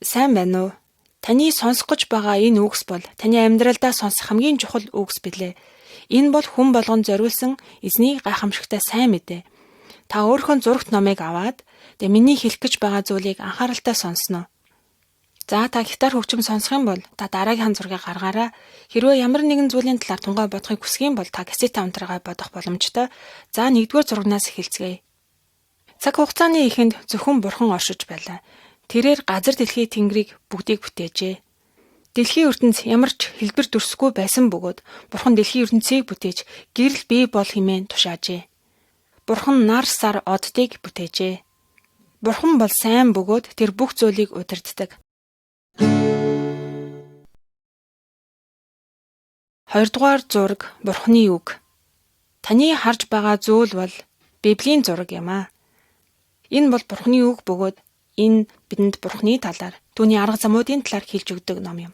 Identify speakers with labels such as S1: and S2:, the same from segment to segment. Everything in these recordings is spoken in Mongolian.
S1: Сайн байна уу? Таны сонсох гэж байгаа энэ үгс бол таны амьдралдаа сонсох хамгийн чухал үгс билээ. Энэ бол хүн болгон зориулсан эзний гайхамшигтай сайн мэдээ. Та өөрийнхөө зурагт номыг аваад миний хэлэх гэж байгаа зүйлийг анхааралтай сонсноо. За та гитар хөгжим сонсох юм бол та дараагийн зургийг гаргаараа. Хэрвээ ямар нэгэн зүйлийн талаар тунгай бодохыг хүсэх юм бол та кассет хамтаргаа бодох боломжтой. За 1-р зурагнаас эхэлцгээе. Цаг хугацааны эхэнд зөвхөн бурхан оршиж байлаа. Тэрээр газар дэлхий тэнгэрийг бүгдийг бүтээжээ. Дэлхийн ертөнц ямар ч хэлбэр дүрсгүй байсан бөгөөд бурхан дэлхийн ертөнцийг бүтээж гэрэл бий бол хэмээн тушаажээ. Бурхан нар сар оддыг бүтээжээ. Бурхан бол сайн бөгөөд тэр бүх зүйлийг удирддаг. 2-р зураг Бурханы үг. Таны харж байгаа зүйл бол Библийн зураг юм аа. Энэ бол Бурханы үг бөгөөд энэ бидэнд Бурханы талаар, түүний арга замуудын талаар хэлж өгдөг ном юм.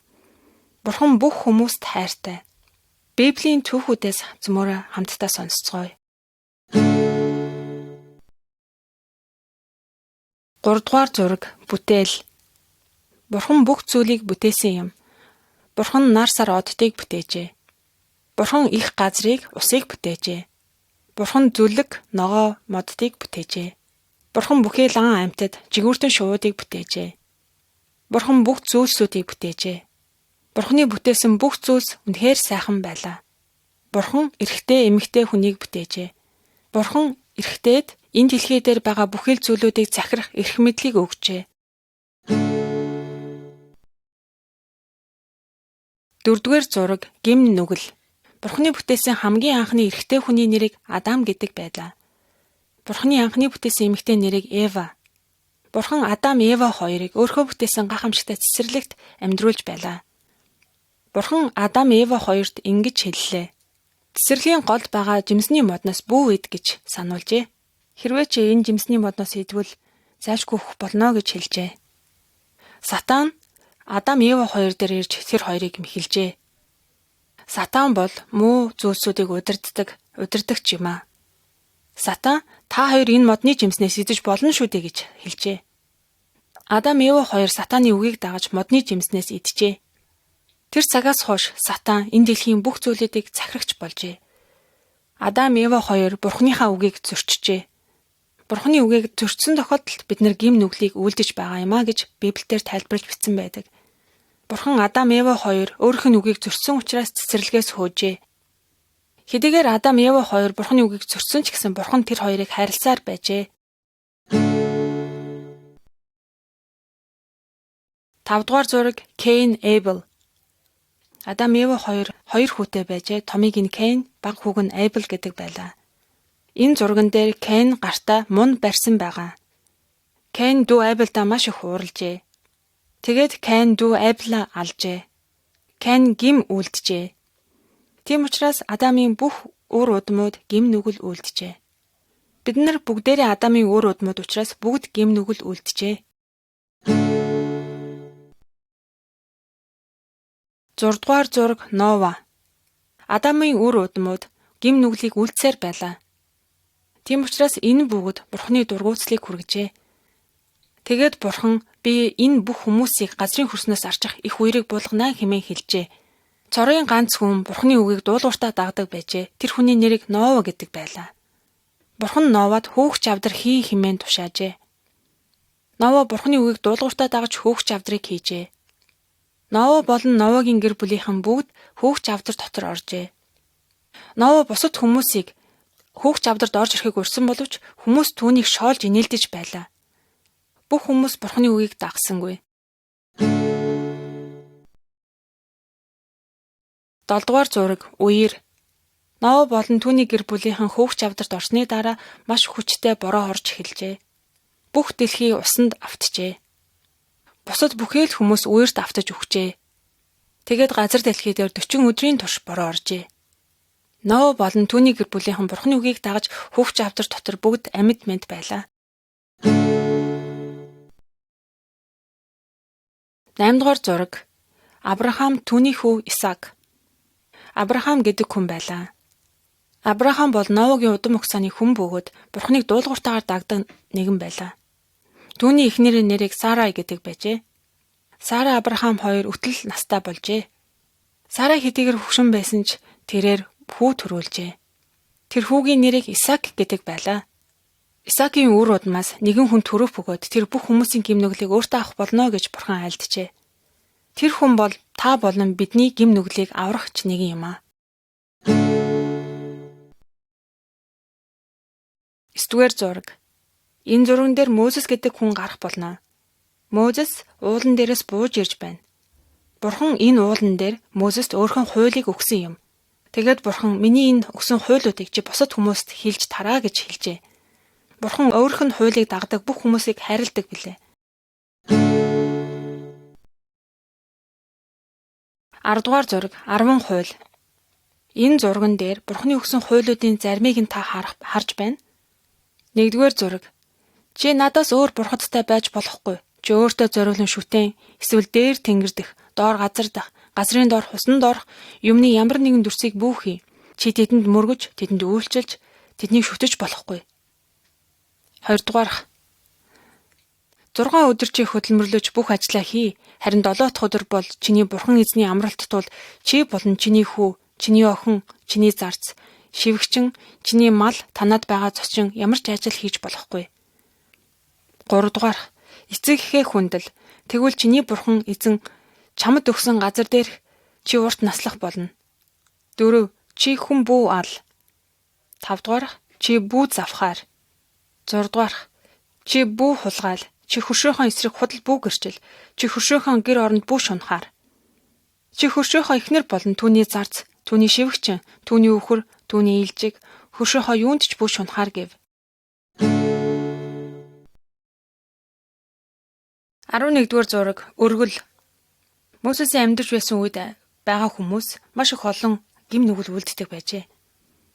S1: Бурхан бүх хүмүүст хайртай. Библийн түүхүүдээс зөмөр хамтдаа сонсцгоё. 3-р зураг бүтээл. Бурхан бүх зүйлийг бүтээсэн юм. Бурхан нар сар оддыг бүтээжээ. Бурхан их газрыг, усыг бүтээжээ. Бурхан зүлэг, ногоо, моддыг бүтээжээ. Бурхан бүхий лан амьтад, жигүүртэн шуудыг бүтээжээ. Бурхан бүх зүйлсүүдийг бүтээжээ. Бурханы бүтээсэн бүх зүйлс үнэхээр сайхан байлаа. Бурхан эрэгтэй, эмэгтэй хүнийг бүтээжээ. Бурхан эрэгтэйд энэ дэлхий дээр байгаа бүхэл зүйлүүдийг захирах эрх мэдлийг өгчээ. 4-р зураг гим нүгэл. Бурханы бүтээсэн хамгийн анхны эрэгтэй хүний нэрийг Адам гэдэг байлаа. Бурханы анхны бүтээсэн эмэгтэй нэрийг Ева. Бурхан Адам, Ева хоёрыг өөрхөө бүтээсэн гайхамшигтай цэцэрлэгт амьдруулж байлаа. Бурхан Адам, Ева хоёрт ингэж хэллээ. Цэцэрлэгийн голд байгаа жимсний модноос бүү ид гэж сануулжээ. Хэрвээ чи энэ жимсний модноос идвэл зайлшгүй хөх болно гэж хэлжээ. Сатан Адам, Ева хоёр дээр ирж тэр хоёрыг мэхэлжээ. Сатан бол муу зүйлсүүдийг удирдагч юм аа. Сатан та хоёр энэ модны жимснээс идэж болно шүү дээ гэж хэлжээ. Адам, Ева хоёр Сатаны үгийг дагаж модны жимснээс иджээ. Тэр цагаас хойш Сатан энэ дэлхийн бүх зүйлүүдийг захирагч болжээ. Адам, Ева хоёр Бурханыхаа үгийг зөрчижээ. Бурханы үгийг зөрчсөн тохиолдолд бид нар гим нүглийг үлдэж байгаа юм а гэж Библиэлд тайлбарлаж бичсэн байдаг. Бурхан Адам, Ева хоёр өөрийнх нь үгийг зөрчсөн учраас цэцэрлэгээс хөөжээ. Хэдийгээр Адам, Ева хоёр Бурханы үгийг зөрчсөн ч гэсэн Бурхан тэр хоёрыг хайрласаар байжээ. 5-р зураг Кейн, Эйбл. Адам, Ева хоёр хүүтэй байжээ. Томыг нь Кейн, баг хүүг нь Эйбл гэдэг байлаа. Энэ зурган дээр Кейн гартаа мун барьсан байгаа. Кейн дүү Эйблдаа маш их ууралжээ. Тэгээд Кейн дүү Эйблаа алжээ. Кейн гим үлджээ. Тийм учраас Адамын бүх үр удмууд гим нүгэл үлджээ. Бид нар бүгдээрээ Адамын үр удмууд учраас бүгд гим нүгэл үлджээ. 6-р зураг Нова. Адамын үр удмууд гим нүглийг үлдсээр байлаа. Тийм учраас энэ бүгд Бурханы дургуутслыг хүргэжээ. Тэгээд Бурхан би энэ бүх хүмүүсийг газрын хөрснөөс арчих их үерийг буулгана хэмээн хэлжээ. Цорын ганц хүн Бурханы үгийг дуулууртаа дагдаг байжээ. Тэр хүний нэрийг Нова гэдэг байлаа. Бурхан Новад хөөгч авдар хий хэмээн тушаажээ. Нова Бурханы үгийг дуулууртаа дагаж хөөгч авдрыг хийжээ. Нова болон Новагийн гэр бүлийнхэн бүгд хөөгч авдар дотор оржээ. Нова бусад хүмүүсийг хөөгч авдарт орж ирэхийг урьсан боловч хүмүүс түүнийг шоолж инээлдэж байлаа. Бүх хүмүүс Бурханы үгийг дагсангүй. 7-р зураг Үер. Нова болон түүний гэр бүлийнхэн хөөгч авдарт орсны дараа маш хүчтэй бороо орж эхэлжээ. Бүх дэлхий усанд автжээ. Бусад бүхэл хүмүүс үерт автаж өгчээ. Тэгээд газар дэлхий дээр 40 өдрийн турш бороо оржээ. Нова болон түүний гэр бүлийнхэн Бурханы үгийг дагаж хөөгч авдар дотор бүгд амьд мэд байлаа. 8-р зураг Авраам түүний хүү Исаак. Авраам гэдэг хүн байлаа. Авраам бол Новагийн удам хугацааны хүн бөгөөд Бурханыг дуулууртаагаар дагдаг нэгэн байлаа. Түүний эхнэрийн нэрийг Сарай гэдэг байжээ. Сара Авраам хоёр үтэл настай болжээ. Сара хэдийгээр хөгшин байсан ч тэрээр хүү төрүүлжээ. Тэр хүүгийн нэрийг Исаак гэдэг байлаа. Исаакийн үр удмаас нэгэн хүн төрөв бөгөөд тэр бүх хүмүүсийн гим нүглийг өөртөө авах болно гэж Бурхан айлджээ. Тэр хүн бол та болон бидний гим нүглийг аврах ч нэгэн юм аа. 9-р зураг. Энэ зурган дээр Мөсес гэдэг хүн гарах болно. Мөсес уулан дээрээс бууж ирж байна. Бурхан энэ уулан дээр Мөсест өөрхөн хуулийг өгсөн юм. Тэгээд Бурхан миний энэ өгсөн хуулиудыг чи бусад хүмүүст хэлж тараа гэж хэлжээ. Бурхан өөрөх нь хуулийг дагдаг бүх хүмүүсийг хайрладаг билээ. 10-р зураг 10 хууль. Энэ зурган дээр Бурханы өгсөн хуулиудын зармыг нь та харж байна. 1-р зураг. Чи надаас өөр бурхадтай байж болохгүй. Чи өөртөө зориулан шүтэн, эсвэл дээр тэнгэр дэх, доор газар дах, газрын доор хусан доорх юмны ямар нэгэн дүрсийг бүүхий. Чи тэдэнд мөргөж, тэдэнд үйлчилж, тэднийг шүтэж болохгүй. 2-р. 6 өдөр чи хөдөлмөрлөж бүх ажлаа хий. Харин 7 дахь өдөр бол чиний бурхан эзний амралт тул чи болон чиний хүү, чиний охин, чиний зарц, шивгчин, чиний мал, танад байгаа зочин ямар ч ажил хийж болохгүй. 3-р. Эцэг эхээ хүндэл. Тэгвэл чиний бурхан эзэн чамд өгсөн газар дээр чи урт наслах болно. 4. Чи хүн бүү ал. 5-р. Чи бүү завхаар. 6-р. Чи бүү хулгаал. Чи хөршөөхөн эсрэг худал бүү гэрчил. Чи хөршөөхөн гэр оронд бүү шунахаар. Чи хөршөөхөн эхнэр болон түүний зарц, түүний шивгчин, түүний үхэр, түүний илжиг, хөршөөхөн юунд ч бүү шунахаар гэв. 11-р зураг өргөл. Мөсесийн амьдарч байсан үед байгаа хүмүүс маш их олон гим нүгэл үлддэг байжээ.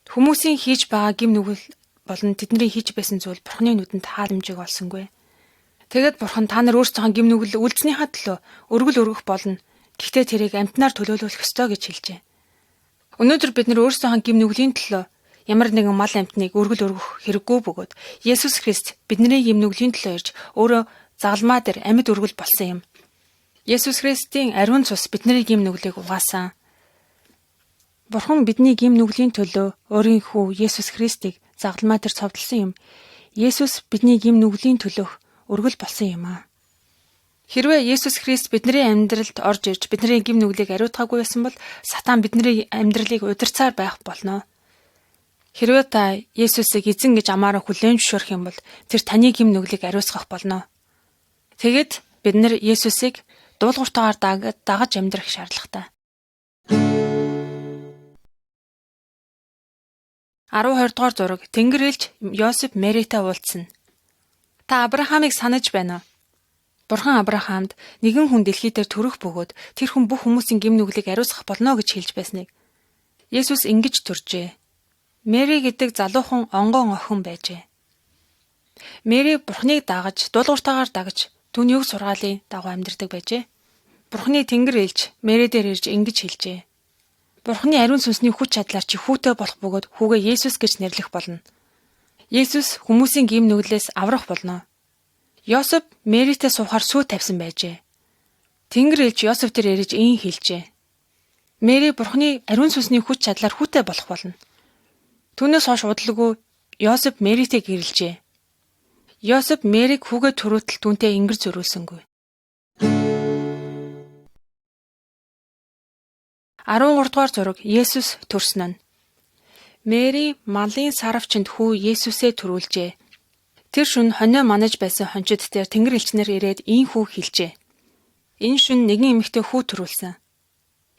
S1: Хүмүүсийн хийж байгаа гим нүгэл болон тэдний хийж байсан зүйл Бурханы нүдэнд хаалмжиг олсонгүй. Тэгэд Бурхан та нар өөрсдөө гим нүгэл үлдснийхаа төлөө өргөл өргөх болно. Гэхдээ тэрийг амьтнаар төлөөлөх ёстой гэж хэлжээ. Өнөөдөр бид нар өөрсдөө гим нүглийн төлөө ямар нэгэн мал амьтныг өргөл өргөх хэрэггүй бөгөөд Есүс Христ бидний гим нүглийн төлөө ирж өөрөө загалмаа дээр амьд өргөл болсон юм. Есүс Христийн ариун цус бидний гим нүглийг угаасан. Бурхан бидний гим нүглийн төлөө өөрийн хүү Есүс Христийг загалмаа дээр цовдлсон юм. Есүс бидний гим нүглийн төлөөх өргөл болсон юм аа. Хэрвээ Есүс Христ бидний амьдралд орж ирж бидний гим нүглийг ариутгаагүй байсан бол Сатан бидний амьдралыг удирцаар байх болно. Хэрвээ та Есүсийг эзэн гэж амаараа хүлээн зөвшөөрөх юм бол тэр таны гим нүглийг ариусгах болно. Тэгэд бид нар Есүсийг дуулууртаагаар дагаж амьдрах шаардлагатай. 12-р зураг. Тэнгэр элч Йосеф Мэритэй уулзсан. Та Авраамыг санаж байна уу? Бурхан Авраамд нэгэн хүн дэлхий дээр төрөх бөгөөд тэр хүн бүх хүмүүсийн гим нүглийг ариусгах болно гэж хэлж байсныг. Есүс ингэж төржээ. Мэри гэдэг залуухан онгон охин байжээ. Мэри Бурханыг дагаж, дуулууртаагаар дагаж түүний өг сургаалын дагуу амьдардаг байжээ. Бурханы тэнгэр элч Мэри дээр ирж ингэж хэлжээ. Бурханы ариун сүнсний хүч чадлаар чи хүүтэй болох бөгөөд хүүгээ Есүс гэж нэрлэх болно. Есүс хүмүүсийн гим нүглээс аврах болно. Йосеф Мэритэй суухаар сүү тавьсан байжээ. Тэнгэр элч Йосеф дээр ирж ийн хэлжээ. Мэри Бурханы ариун сүнсний хүч чадлаар хүүтэй болох болно. Түүнээс хойш удалгүй Йосеф Мэритэй гэрэлжээ. Йосеф Мэриг хүүгээ төрөөтөл түүнтэй ингэр зөрүүлсэнгүй. 13-р зураг. Есүс төрсөн нь. Мэри малын саравчинд хүү Есүсээ төрүүлжээ. Тэр шөнө хонио манаж байсан хончид дээр тэнгэр элчнэр ирээд ийн хүү хэлжээ. Энэ шөнө нэгэн эмэгтэй хүү төрүүлсэн.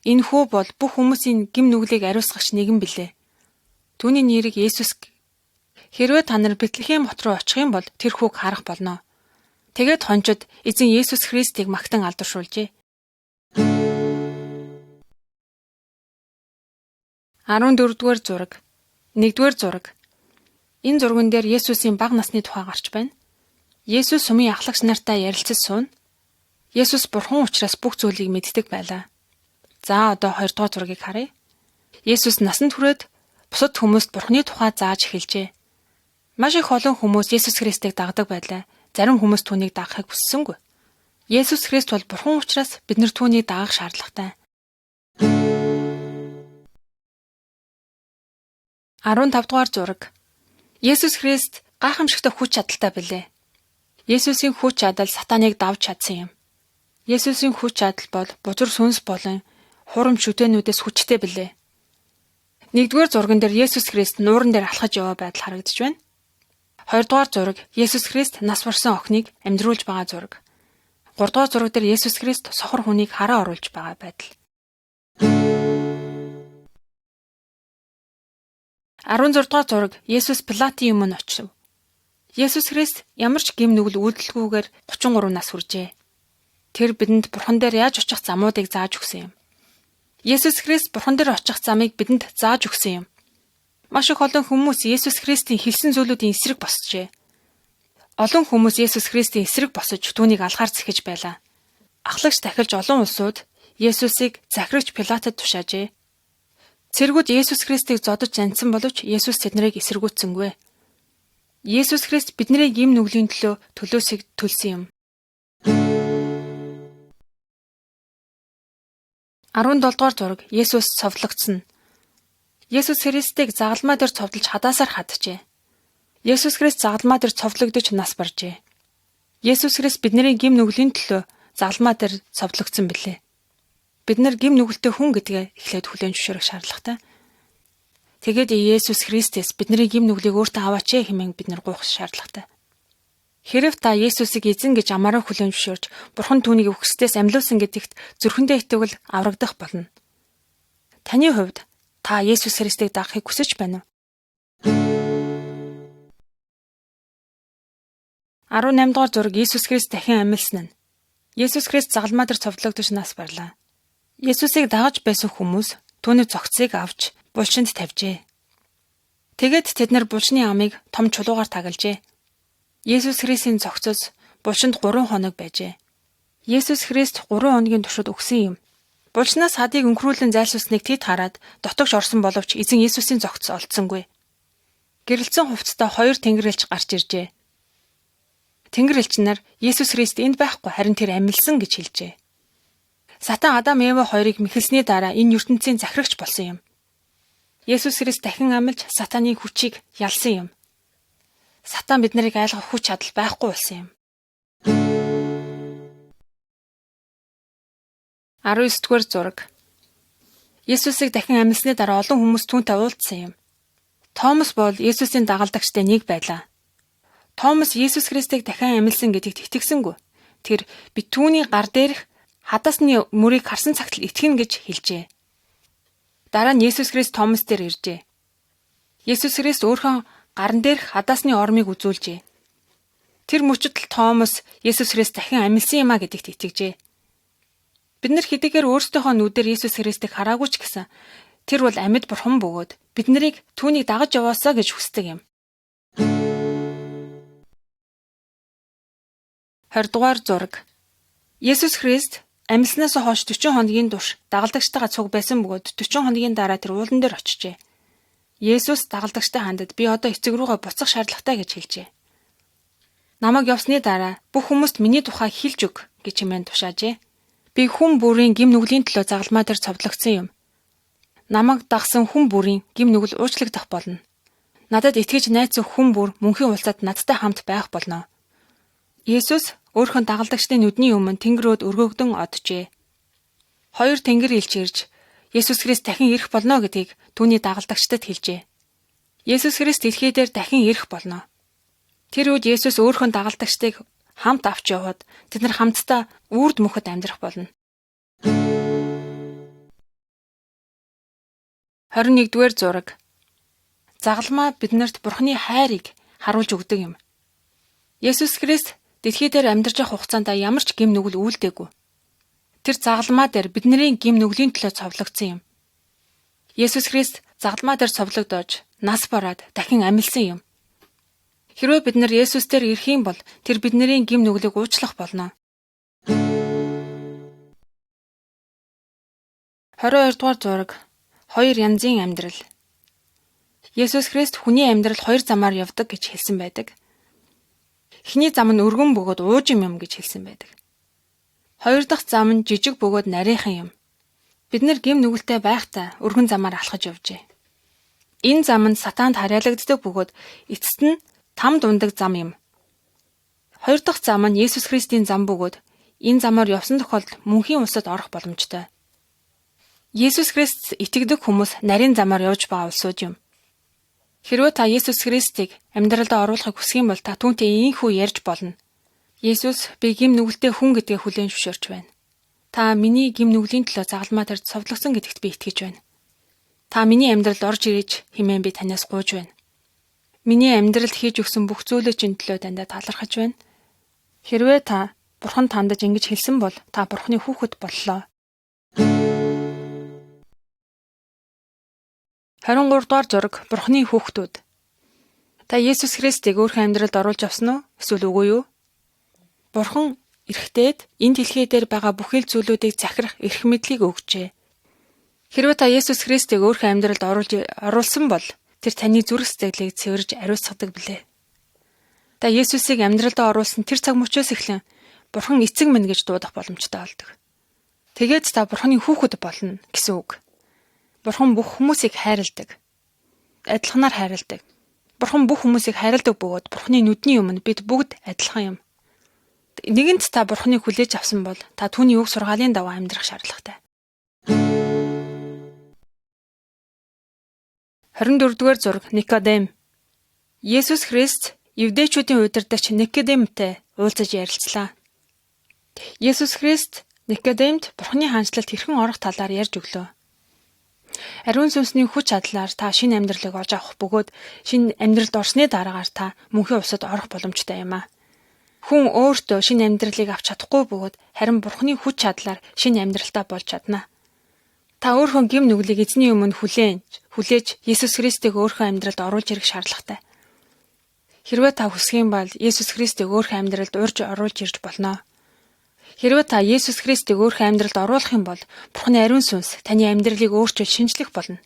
S1: Энэ хүү бол бүх хүмүүсийн гим нүглийг ариусгагч нэгэн билээ. Түүний нэрийг Есүс. Хэрвээ та нар Бэтлехэм хот руу очих юм бол тэр хүүг харах болно. Тэгээд хончид эзэн Есүс Христийг магтан алдаршуулжээ. 14-р зураг. 1-р зураг. Энэ зурган дээр Есүсийн бага насны тухай гарч байна. Есүс сумын ахлагч нартай ярилцаж суuna. Есүс Бурхан учраас бүх зүйлийг мэддэг байлаа. За одоо 2-р зургийг харъя. Есүс насанд хүрээд бусад хүмүүст Бурханы тухай зааж эхэлжээ. Маш их олон хүмүүс Есүс Христийг дагдаг байлаа. Зарим хүмүүс түүнийг дагахыг хүссэнгүй. Есүс Христ бол Бурхан учраас бид нар түүнийг даах шаардлагатай. 15 дугаар зураг. Есүс Христ гайхамшигтай хүч чадалтай билээ. Есүсийн хүч чадал сатаныг давж чадсан юм. Есүсийн хүч чадал бол бузар сүнс болон хурам шүтэнүүдээс хүчтэй билээ. 1-р зурган дээр Есүс Христ нууран дээр алхаж яваа байдал харагдаж байна. 2-р зураг Есүс Христ нас барсан охиныг амьдруулж байгаа зураг. 3-р зураг дээр Есүс Христ сохор хүнийг хараа оруулж байгаа байдал. 16-р зураг Есүс Пилатын өмнө очив. Есүс Христ ямар ч гэм нүгэл үйлдэлгүйгээр 33 нас хүржээ. Тэр бидэнд Бурхан дээр яаж очих замуудыг зааж өгсөн юм. Есүс Христ Бурхан дээр очих замыг бидэнд зааж өгсөн юм. Маш их олон хүмүүс Есүс Христийн хэлсэн зүйлүүдийн эсрэг босжээ. Олон хүмүүс Есүс Христийн эсрэг босож түүнийг алгаар зэхэж байлаа. Ахлагч дахилж олон улсууд Есүсийг захирагч Пилатад тушаажээ. Цэргүүд Есүс Христийг зодож занцсан боловч Есүс тэднийг эсэргүүцсэнгүй. Есүс Христ бидний гэм нүглийн төлөө төлөөсийг төлсөн юм. 17 дугаар зураг Есүс цовдлогдсон. Есүс Христийг загалмай дээр цовдлж хадаасаар хаджээ. Есүс Христ загалмай дээр цовдлогдож нас баржээ. Есүс Христ бидний гэм нүглийн төлөө загалмай дээр цовдлогдсон билээ. Бид нар гэм нүгэлтэй хүн гэдгээ эхлээд хүлээн зөвшөөрөх шаардлагатай. Тэгээд Есүс Христээс бидний гэм нүглийг өөртөө аваач хэмээн бид нар гуйх шаардлагатай. Хэрв та Есүсийг эзэн гэж амаараа хүлээн зөвшөөрч Бурхан түүнийг үхсдээс амьлуулсан гэдэгт зүрхэндээ итгэвэл аврагдах болно. Таны хувьд та Есүс Христийг дагахыг хүсэж байна уу? 18 дугаар зураг Есүс Христ дахин амьлсан нь. Есүс Христ загалмай дээр цовдлогдож нас барлаа. Есүсийг дагаж байсан хүмүүс түүний зогцыг авч булчинд тавьжээ. Тэгэд тэд нар булчны амыг том чулуугаар тагалжээ. Есүс Христийн зогцос булчинд 3 хоног байжээ. Есүс Христ 3 хоногийн туршид өгсөн юм. Булчнаас хадыг өнхрүүлэн зайлшуулсныг тэд хараад дотогш орсон боловч эзэн Есүсийн зогц олдсонгүй. Гэрэлцэн хувцастай 2 тэнгэрэлч гарч иржээ. Тэнгэрэлч нар Есүс Христ энд байхгүй харин тэр амьлсан гэж хэлжээ. Сатан Адам Ева хоёрыг мэхэлсний дараа энэ ертөнцийн захирагч болсон юм. Есүс Христ дахин амьлж сатаныг хүчийг ялсан юм. Сатан бид нарыг айлгах хүч чадал байхгүй болсон юм. 19-р зураг. Есүсийг дахин амьлсны дараа олон хүмүүс түүнтэй уулзсан юм. Томас бол Есүсийн дагалдагчтай нэг байлаа. Томас Есүс Христийг дахин амьлсан гэдэгт итгэсэнгүй. Тэр би түүний гар дээрх хадаасны мөрийг харсан цагт л итгэнэ гэж хэлжээ. Дараа нь Есүс Христ Томас дээр иржээ. Есүс Христ өөрхөн гарн дээрх хадаасны ормыг үзүүлжээ. Тэр мөчөд л Томас Есүс Христ дахин амьлсан юм а гэдэгт итгэжээ. Бид нар хэдийгээр өөрсдийнхөө нүдээр Есүс Христийг хараагүй ч гэсэн тэр бол амьд Бурхан бөгөөд бид нарыг түүнийг дагаж яваасаа гэж хүсдэг юм. 20 дугаар зураг. Есүс Христ амьлснаас хойш 40 хоногийн турш дагалдагчтайгаа цуг байсан бөгөөд 40 хоногийн дараа тэр уулан дээр очижээ. Есүс дагалдагчтай хандад би одоо эцэг рүүгээ буцах шаардлагатай гэж хэлжээ. Намайг явсны дараа бүх хүмүүст миний тухай хэлж өг гэж хэмээн тушаажээ. Би хүн бүрийн гэм нүглийн төлөө загалмай дээр цовдлогдсон юм. Намайг дагсан хүн бүрийн гэм нүгэл уучлагдах болно. Надад итгэж найзах хүн бүр мөнхийн улсад надтай хамт байх болно. Есүс өөрхөн дагалдагчдын нүдний өмнө тэнгэрөөд өргөгдөн оджээ. 2 тэнгэр элч ирж Есүс Христ дахин ирэх болно гэдгийг түүний дагалдагчдад хэлжээ. Есүс Христ дэлхий дээр дахин ирэх болно. Тэр үед Есүс өөрхөн дагалдагчдыг хамт авч яваад тэд нар хамтдаа үрд мөхөд амьдрах болно. 21-р зураг. Загалмай биднэрт Бурханы хайрыг харуулж өгдөг юм. Есүс Христ дэлхий дээр амьдарч явах хугацаанд ямар ч гэм нүгэл үйлдээгүй. Тэр загалмай дээр бидний гэм нүглийн төлөө цовдлогдсон юм. Есүс Христ загалмай дээр цовдлогдож, нас бараад дахин амьлсан юм. Хэрвээ бид нар Есүс дээр ирэх юм бол тэр бидний гэм нүглийг уучлах болно. 22 дугаар зураг. 2 янзын амьдрал. Есүс Христ хүний амьдрал 2 замаар явдаг гэж хэлсэн байдаг. Эхний зам нь өргөн бөгөөд уужим юм гэж хэлсэн байдаг. Хоёр дахь зам нь жижиг бөгөөд нарийнхан юм. Бид нэр гэм нүгэлтэй байхдаа өргөн замаар алхаж явжээ. Энэ зам нь сатаанд харьяалагддаг бөгөөд эцэст нь там дундаг зам юм. Хоёр дахь зам нь Есүс Христийн зам бөгөөд энэ замаар явсан тохиолдолд мөнхийн улсад орох боломжтой. Есүс Христ итгэдэг хүмүүс нарийн замаар явж байгаа улсууд юм. Хэрвээ та Есүс Христийг амьдралдаа оруулахыг хүсэх юм бол та түүнтэй ийхүү ярьж болно. Есүс би гэм нүгэлтэй хүн гэдгээ хүлээн зөвшөөрч байна. Та миний гэм нүглийн төлөө загалмаа тарьж совлогсон гэдэгт би итгэж байна. Та миний амьдралд орж ирэж хэмээн би танаас гуйж байна. Миний амьдралд хийж өгсөн бүх зүйлээ чинь төлөө таньда талархаж байна. Хэрвээ та Бурхан тандаж ингэж хэлсэн бол та Бурханы хүүхэд боллоо. 23 дугаар зураг Бурханы хүүхдүүд. Та Есүс Христийг өөрийнхөө амьдралд оруулж авсан уу? Эсвэл үгүй юу? Бурхан эрхтээд энэ дэлхий дээр байгаа бүхэл зүйлүүдийг захирах эрх мэдлийг өгчээ. Хэрвээ та Есүс Христийг өөрийнхөө амьдралд оруулсан бол тэр таны зүрх сэтгэлийг цэвэрж ариусгадаг билээ. Та Есүсийг амьдралдаа оруулсан тэр цаг мөчөөс эхлэн Бурхан эцэг минь гэж дуудах боломжтой болдог. Тэгээд та Бурханы хүүхэд болно гэсэн үг. Бурхан бүх хүмүүсийг хайрладаг. Адилханаар хайрладаг. Бурхан бүх хүмүүсийг хайрладаг бөгөөд Бурханы нүдний өмнө бид бүгд адилхан юм. Нэгэнт та Бурханыг хүлээж авсан бол та түүний үг сургаалын дагуу амьдрах шаардлагатай. 24 дугаар зураг Никодем. Есүс Христ евдээчүүдийн удирдагч Никодемтэй уулзаж ярилцлаа. Есүс Христ Никодемд Бурханы хаанчлалд хэрхэн орох талаар ярьж өглөө. Ариун сүнсний хүч чадлаар та шинэ амьдралыг олж авах бөгөөд шинэ амьдралд орсны дараагаар та мөнхийн усад орох боломжтой юм аа. Хүн өөртөө шинэ амьдралыг авч чадахгүй бөгөөд харин Бурханы хүч чадлаар шинэ амьдралтай болж чадна. Та өөрийнхөө гэм нүглийг эзний өмнө хүлээж Есүс Христийг өөрийнхөө амьдралд оруулж ирэх шаардлагатай. Хэрвээ та хүсэх юм бол Есүс Христийг өөрийнхөө амьдралд урьж оруулж ирж болно. Хэрвээ та Есүс Христийг өөрийнхөө амьдралд оруулах юм бол Бурханы ариун сүнс таны амьдралыг өөрчилж шинжлэх болно.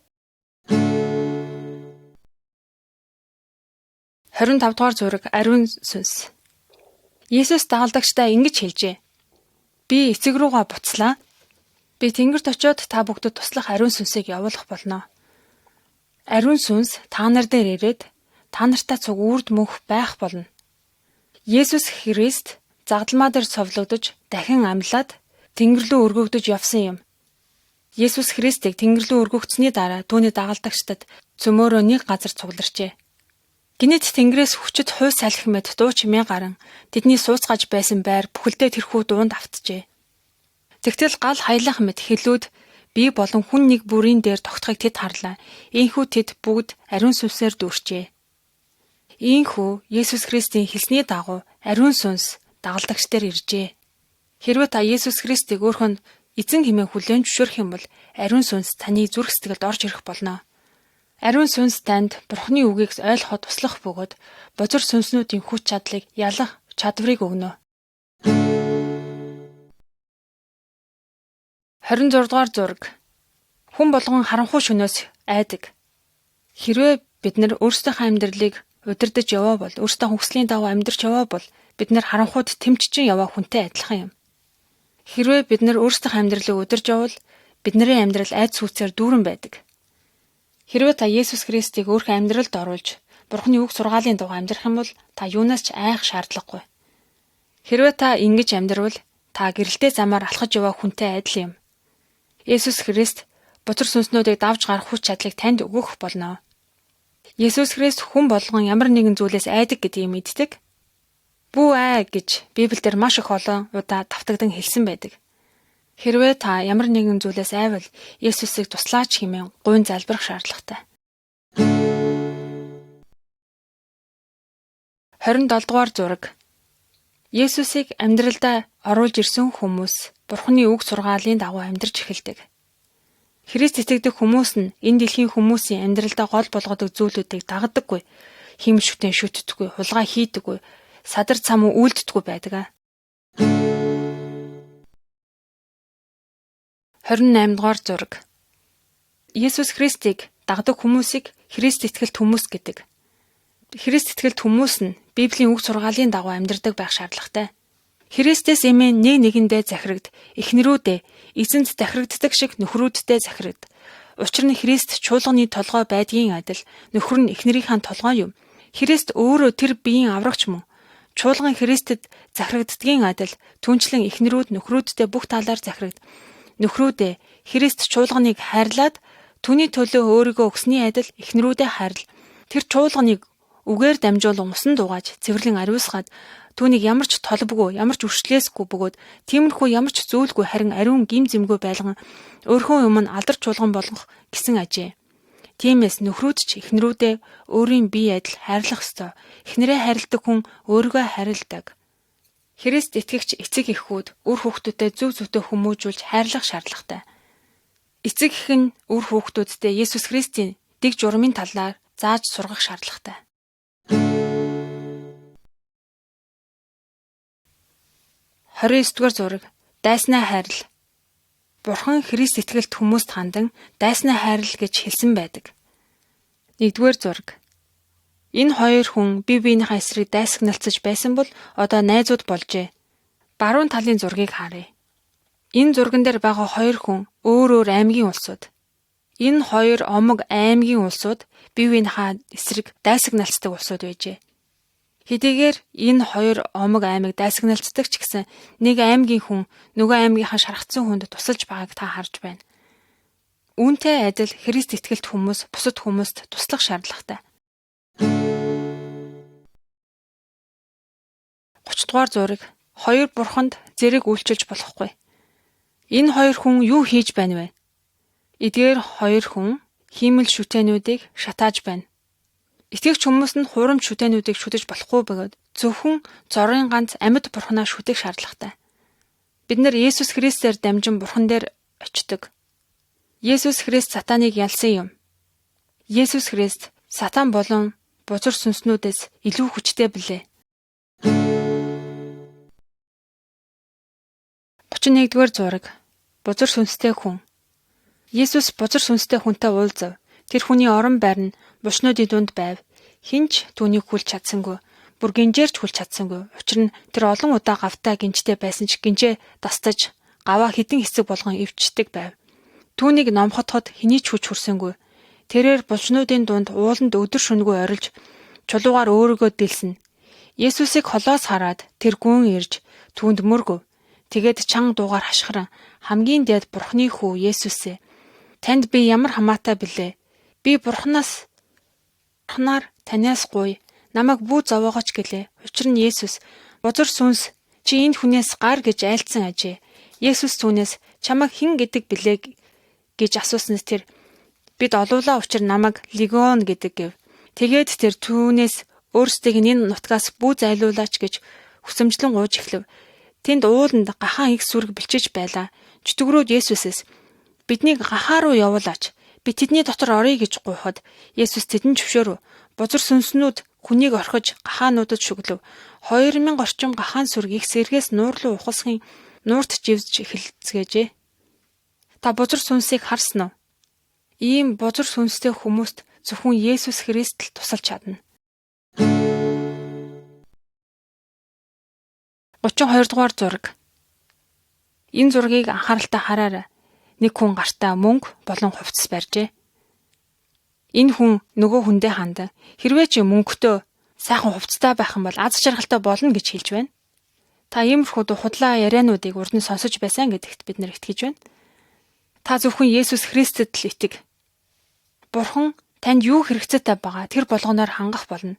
S1: 25 дугаар зураг ариун сүнс. Есүс дагалдагчдаа ингэж хэлжээ. Би эцэг рүүгээ буцлаа. Би тэнгэрт очиод та бүгдэд туслах ариун сүнсийг явуулах болно. Ариун сүнс та нар дээр ирээд та нартай цуг үрд мөнх байх болно. Есүс Христ загалмаа дээр цовлогдож дахин амьлаад тэнгэр рүү өргөгдөж явсан юм. Есүс Христийг тэнгэр рүү өргөгдсөний дараа түүний дагалдагчдад цөмөөрөө нэг газар цугларчээ. Гинэт тэнгэрээс хүчит хуй салхи мэд дуу чимээ гарan тэдний сууцгааж байсан байр бүхэлдээ тэрхүү дуунд автжээ. Тэгтэл гал хаялах мэд хэлүүд би болон хүн нэг бүрийн дээр тогтхойг тэд харлаа. Ийхүү тэд бүгд ариун сүнсээр дүүрчээ. Ийхүү Есүс Христийн хэлсний дагуу ариун сүнс дагалдагч дээр иржээ. Хэрвээ та Есүс Христийг өөрхөн эзэн хэмээн хүлээн зөвшөөрөх юм бол ариун сүнс таны зүрх сэтгэлд орж ирэх болно. Ариун сүнс танд Бурханы үгийг ойлгоход туслах бөгөөд бозор сүнснүүдийн хүч чадлыг ялах чадварыг өгнө. 26 дугаар зураг. Хүн болгон харанхуй шөнөөс айдаг. Хэрвээ бид нар өөрсдийнхөө амьдралыг удирдах яваа бол өөрсдөө хүслийн дагуу амьдрч яваа бол бид нар харанхуйд тэмччин яваа хүнтэй адилхан юм. Хэрвээ бид нар өөрсдийнхөө амьдралыг удирж явбал бидний амьдрал айц сүцээр дүүрэн байдаг. Хэрвээ та Есүс Христийг өөрийнхөө амьдралд оруулж Бурханы үг сургаалын дагуу амьдрах юм бол та юунаас ч айх шаардлагагүй. Хэрвээ та ингэж амьдрвал та гэрэлтэй замаар алхаж яваа хүнтэй адил юм. Есүс Христ бузар сүнснүүдийг давж гарах хүч чадлыг танд өгөх болно. Есүс Христ хүн болгон ямар нэгэн зүйлээс айдаг гэдгийг мэддэг. Бүү аа гэж Библиэлд маш их олон удаа давтагдан хэлсэн байдаг. Хэрвээ та ямар нэгэн зүйлээс айвал Есүсийг туслаач хэмээн гуйн залбирах шаардлагатай. 27 дугаар зураг. Есүсийг амьдралдаа оруулж ирсэн хүмүүс Бурханы үг сургаалын дагуу амьдарч эхэлдэг. Христ итгэдэг хүмүүс нь энэ дэлхийн хүмүүсийн амьдралдаа гол болгодог зүйлүүдийг дагадаггүй, хиймшгтэн шүтдэггүй, хулгай хийдэггүй, садар цам үйлддэггүй байдаг. 28 дугаар зураг. Есүс Христийг дагдаг хүмүүсийг Христ итгэлт хүмүүс гэдэг. Христ итгэлт хүмүүс нь Библийн үг сургаалын дагуу амьдардаг байх шаардлагатай. Христэс эмээ нэг нэгэндээ захирагд, эхнэрүүдээ эзэнт захирагддаг шиг нөхрүүддээ захирагд. Учир нь Христ чуулганы толгой байдгийн адил нөхөр нь эхнэрийнхээ толгой юм. Христ өөрөө тэр биеийн аврагч мөн. Чуулган Христэд захирагддгийн адил түнчлэн эхнэрүүд нөхрүүддээ бүх талаар захирагд. Нөхрүүдээ Христ чуулганыг хайрлаад түүний төлөө өөрийгөө өгсөний адил эхнэрүүдээ хайрл. Тэр чуулганыг үгээр дамжуулан усан дугааж цэвэрлэн ариусгаад түүнийг ямар ч толбгүй, ямар ч үршлээсгүй бөгөөд тиймэрхүү ямар ч зүйлгүй харин ариун гим зэмгүй байлган өөрхөн өмнө алдар чуулган болгох гэсэн ажээ. Тиймээс нөхрүүд ч эхнэрүүдээ өөрийн бие адил хайрлах ёстой. Эхнэрээ хайрладаг хүн өөрийгөө хайрладаг. Христ итгэгч эцэг эхүүд үр хүүхдүүдэд зөв зөвтэй хүмүүжүүлж хайрлах шаардлагатай. Эцэг эх нь үр хүүхдүүддээ Есүс Христийн дэг журмын талаар зааж сургах шаардлагатай. 29-р зураг. Дайснаа хайрл. Бурхан Христ итгэлт хүмүүст хандан дайснаа хайрл гэж хэлсэн байдаг. 1-р зураг. Энэ хоёр хүн бие биенийхээ эсрэг дайсагналцаж байсан бол одоо найзууд болжээ. Баруун талын зургийг харъя. Энэ зурган дээр байгаа хоёр хүн өөр аймгийн улсууд. Энэ хоёр омог аймгийн улсууд бие биенийхээ эсрэг дайсагналцдаг улсууд байжээ. Хэдийгээр энэ хоёр омог аймаг дайсагналцдаг ч гэсэн нэг аймгийн хүн нөгөө аймгийнхаа шархацсан хүнд тусалж байгааг та харж байна. Үүнтэй адил Христ итгэлт хүмүүс бусад хүмүүст туслах шаардлагатай. 30-р зураг. Хоёр бурханд зэрэг үйлчилж болохгүй. Энэ хоёр хүн юу хийж байна вэ? Эдгээр хоёр хүн хиймэл шүтээнүүдийг шатааж байна. Итгэгч хүмүүс нь хурамч шүтээнүүдийг шүтэж болохгүй бөгөөд зөвхөн зорын ганц амьд бурхнаа шүтэх шаардлагатай. Бид нар Есүс Христээр дамжин бурхан дээр очдог. Есүс Христ сатаныг ялсан юм. Есүс Христ сатан болон бузар сүнснүүдээс илүү хүчтэй билээ. 31-р зураг. Бузар сүнстэй хүн. Есүс бузар сүнстэй хүнтэй уулзав. Тэр хүний орон байр нь бушнуудын дунд байв. Хинч түүнийг хүлж чадсангүй. Бүр гинжээрч хүлж чадсангүй. Учир нь тэр олон удаа гавтаа гинжтэй байсан ч гинжээ дастаж гаваа хідэн хэсэг болгон эвчдэг байв. Түүнийг номхотход хэний ч хүч хүрсэнгүй. Тэрээр булчнуудын дунд ууланд өдөр шөнөгүй орилж чулуугаар өөрийгөө дэлсэн. Есүсийг холоос хараад тэр гүн ирж түүнд мөргөв. Тэгээд чанга дуугаар хашгиран хамгийн дээд Бурхны хүү Есүсээ танд би ямар хамаатай билээ? Би Бурханаар танаас гуй. Намайг бүү зовоогооч гэлээ. Учир нь Есүс бузар сүнс чи энэ хүнээс гар гэж айлцсан ажээ. Есүс түүнээс чамайг хэн гэдэг билээ гэж асууснаас тэр бид олуулаа учир намайг Легион гэдэг гэв. Тэгээд тэр түүнээс өөрсдийг энэ нутгаас бүү зайлуулаач гэж хүсэмжлэн гууж эхлэв. Тэнд ууланд гахаан их сүрэг бэлчиж байлаа. Чөтгөрөөд Есүсээс биднийг гахаа руу явуулаач. Би тэдний дотор оръё гэж гуйхад Есүс тэдэнд зөвшөөрөв. Бузар сүнснүүд хүнийг орхиж гахаануудад шүглэв. 2000 орчим гахаан сүрэг их сэргээс нуур руу ухасхын нуурт живж эхэлцгээжээ. Та бузар сүнсийг харсан уу? Ийм бузар сүнстэй хүмүүст зөвхөн Есүс Христ л тусалж чадна. 32-р зураг. Энэ зургийг анхааралтай хараарай. Нэг хүн гартаа мөнгө болон хувцас барьжээ. Энэ хүн нөгөө хүндээ хандан хэрвээ чи мөнгөтэй сайхан хувцастай байх юм бол аз жаргалтай болно гэж хэлж байна. Та иймэрхүү худлаа яриануудыг урд нь сонсож байсан гэдэгт бид нэр итгэж байна. Та зөвхөн Есүс Христэд л итэг. Бурхан танд юу хэрэгцээтэй байгаа тэр болгоноор хангах болно.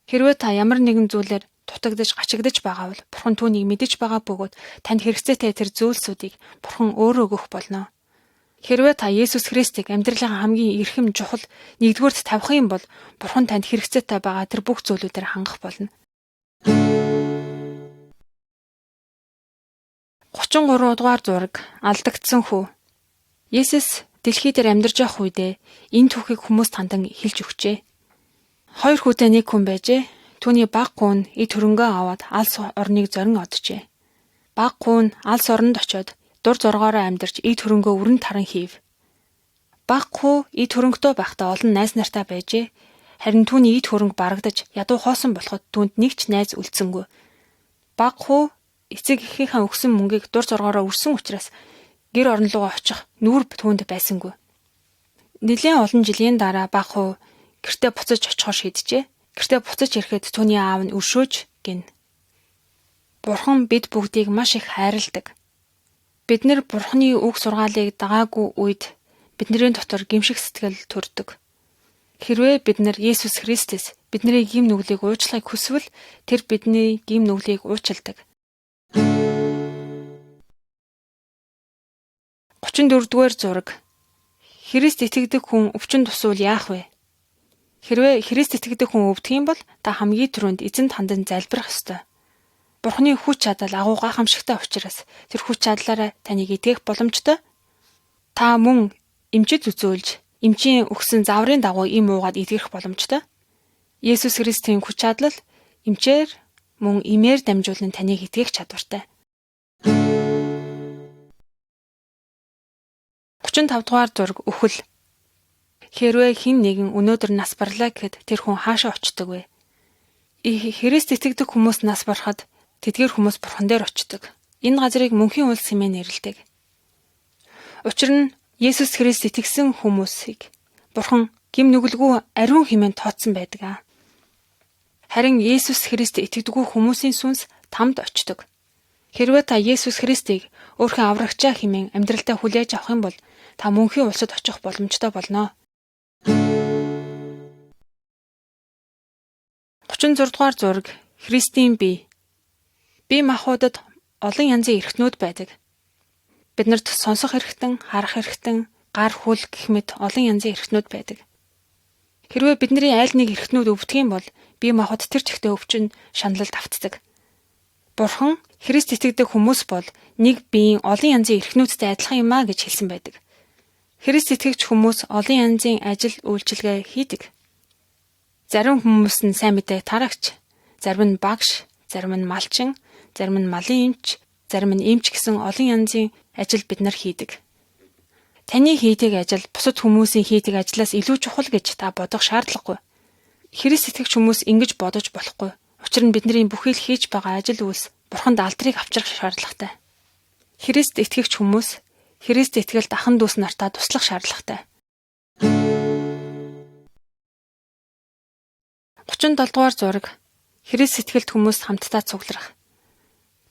S1: Хэрвээ та ямар нэгэн зүйлээр дутагдж гачигдж байгаа бол Бурхан түүнийг мэдэж байгаа бөгөөд танд хэрэгцээтэй тэр зүйлсүүдийг Бурхан өөрөө өгөх болно. Хэрвээ та Есүс Христийг амьдралынхаа хамгийн эрхэм чухал нэгдүгээрт тавих юм бол Бурхан танд хэрэгцээтэй байгаа тэр бүх зүйлүүдээр хангах болно. 33 дугаар зураг. Алдагдсан хүү. Есүс дэлхий дээр амьдарч явах үедээ энэ түүхийг хүмүүст хандан хэлж өгчээ. 2 хүүтэй нэг хүн байжээ. Түүний баг гуун эд хөрөнгөө аваад алс орныг зорин оджээ. Баг гуун алс оронд очиод дур зоргоороо амьдарч эд хөрөнгөө өрн таран хийв. Баг хүү эд хөрөнгөтэй байхдаа олон найз нартай байжээ. Харин түүний эд хөрөнгө барагдаж ядуу хоосон болоход түүнд нэг ч найз үлдсэнгүй. Баг хүү эцэг эхийнхээ өгсөн мөнгийг дур зоргоороо өрсөн учраас гэр орон руугаа очих нүүр түүнд байсангүй. Нэлээд олон жилийн дараа баг хуу гэртээ буцаж очихоор шийджээ. Гэртээ буцаж ирэхэд түүний аав нь өршөөж гин. Бурхан бид бүгдийг маш их хайрладаг. Бид нэр Бурханы үг сургаалыг дагаагүй үед бидний дотор гимших сэтгэл төрдөг. Хэрвээ бид нар Есүс Христэс бидний гим нүглийг уучлахыг хүсвэл тэр бидний гим нүглийг уучладаг. 34-р зураг. Христ итгэдэг хүн өвчин тусвал яах вэ? Хэрвээ Христ итгэдэг хүн өвдөх юм бол та хамгийн түрүүнд эзэнт хандан залбирах ёстой. Бурханы хүч чадал агуу гайхамшигтай учраас тэр хүч чадлаараа таныг итгэх боломжтой. Та мөн эмчэд үзүүлж эмчийн өгсөн заврын дагуу им уугаад итгэх боломжтой. Есүс Христийн хүч чадал эмчээр мөн имээр дамжуулан таныг итгэх чадвартай. 35 дугаар зураг өхөл. Хэрвээ хэн нэгэн өнөөдөр нас барлаа гэхэд тэр хүн хаашаа очдог вэ? Христ итгэдэг хүмүүс нас барахад тэдгээр хүмүүс бурхан дээр очдог. Энэ газрыг мөнхийн улс хэмээн нэрлэдэг. Учир нь Есүс Христ итгэсэн хүмүүсийг бурхан гим нүгэлгүй ариун хэмээн тооцсон байдаг. Харин Есүс Христ итгэдэггүй хүмүүсийн сүнс тамд очдог. Хэрвээ та Есүс Христийг өөрхөн аврагчаа хэмээн амьдралдаа хүлээж авах юм бол та мөнхийн улсад очих боломжтой болно. 36 дугаар зураг. Христийн бие. Бие махбодод олон янзын эрхтнүүд байдаг. Биднэрт сонсох эрхтэн, харах эрхтэн, гар хүл гэх мэт олон янзын эрхтнүүд байдаг. Хэрвээ бидний аль нэг эрхтнүүд өвдөх юм бол бие махбод тэр чигтээ өвчин шаналлд автдаг. Бурхан Христ итгэдэг хүмүүс бол нэг биеийн олон янзын эрхтнүүдтэй адилхан юм а гэж хэлсэн байдаг. Христ итгэгч хүмүүс олон янзын ажил үйлчилгээ хийдэг. Зарим хүмүүс нь сайн мэдээ тарагч, зарим нь багш, зарим нь малчин, зарим нь малын эмч, зарим нь эмч гэсэн олон янзын ажил бид нар хийдэг. Таны хийдэг ажил бусад хүмүүсийн хийдэг ажлаас илүү чухал гэж та бодох шаардлагагүй. Христ итгэгч хүмүүс ингэж бодож болохгүй. Учир нь бидний бүхий л хийж байгаа ажил үйлс Бурханд алдрыг авчрах шаардлагатай. Христ итгэгч хүмүүс Христ итгэлд ахан дүүс нартаа туслах шаардлагатай. 37 дугаар зураг. Христ итгэлд хүмүүс хамтдаа цугларах.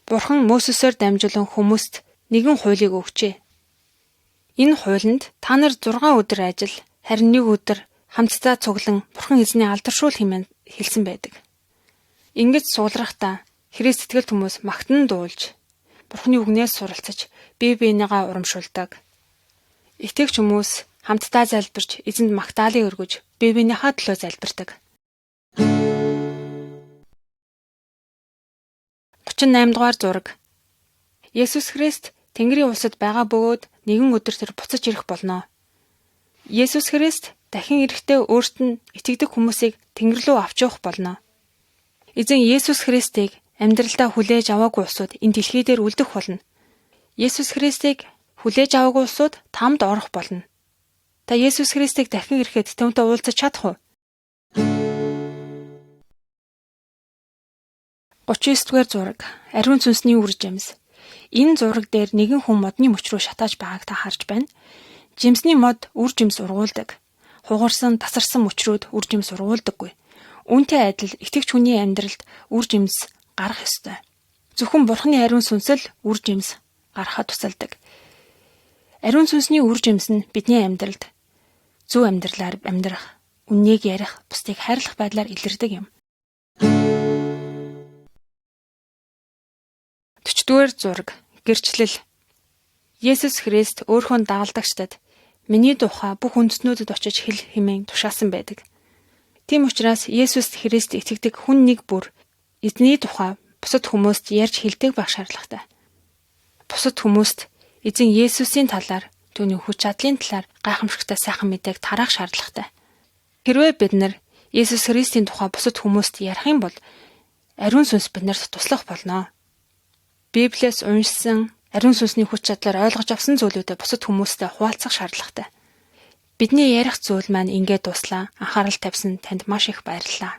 S1: Бурхан Мөсесөөр дамжуулан хүмүүст нэгэн хуулийг өгчээ. Энэ хуулинд та нар 6 өдөр ажил, харин 1 өдөр хамтдаа цуглан Бурхан эзний алдаршуул хэмээн хэлсэн байдаг. Ингэж суулгахдаа Христ итгэлд хүмүүс магтан дуулж, Бурханы үгнээс суралцаж, бие биенийгаа урамшуулдаг. Итгэгч хүмүүс хамтдаа залбирч, эзэнд магтаалыг өргөж, бие биенийхээ төлөө залбирдаг. 38 дугаар зураг. Есүс Христ Тэнгэрийн улсад байгаа бөгөөд нэгэн өдөр тэр буцаж ирэх болно. Есүс Христ дахин ирэхдээ өөрт нь итгэдэг хүмүүсийг Тэнгэр рүү авч явах болно. Эзэн Есүс Христийг амьдралдаа хүлээж аваагүй улсууд энэ дэлхий дээр үлдэх болно. Есүс Христийг хүлээж аваагүй улсууд тамд орох болно. Та Есүс Христийг дахин ирэхэд Түүнтэй уулзах чадах уу? 39-р зураг. Ариун сүнсний үр жимс. Энэ зураг дээр нэгэн хүн модны мөч рүү шатааж байгааг та харж байна. Жимсний мод үр жимс ургуулдаг. Хугарсан, тасарсан мөчрүүд үр жимс ургуулдаггүй. Үүнтэй адил итгэгч хүний амьдралд үр жимс гарах ёстой. Зөвхөн Бурханы ариун сүнс л үр жимс гаргахад тусалдаг. Ариун сүнсний үр жимс нь бидний амьдралд зөв амьдралаар амьдрах, үннийг ярих, бусдыг хайрлах байдлаар илэрдэг юм. 40-р зураг. Гэрчлэл. Есүс Христ өөрхөн дагалдагчдад миний тухай бүх үндэстнүүдэд очиж хэл хэмээн тушаасан байдаг. Тийм учраас Есүс Христ итгэдэг хүн нэг бүр эзний тухай бусад хүмүүст ярьж хэлдэг байх шаардлагатай. Бусад хүмүүст эзэн Есүсийн талаар, түүний хүч чадлын талаар гайхамшигтай сайхан мэдээг тараах шаардлагатай. Хэрвээ бид нар Есүс Христийн тухай бусад хүмүүст ярих юм бол ариун сүнс биднэрт туслах болно. Библиэс уншсан, ариун сүнсний хүч чадлаар ойлгож авсан зүйлүүдэд бусад хүмүүстэй хуваалцах шаардлагатай. Бидний ярих зүйл маань ингээд дуслаа. Анхаарал тавьсан танд маш их баярлалаа.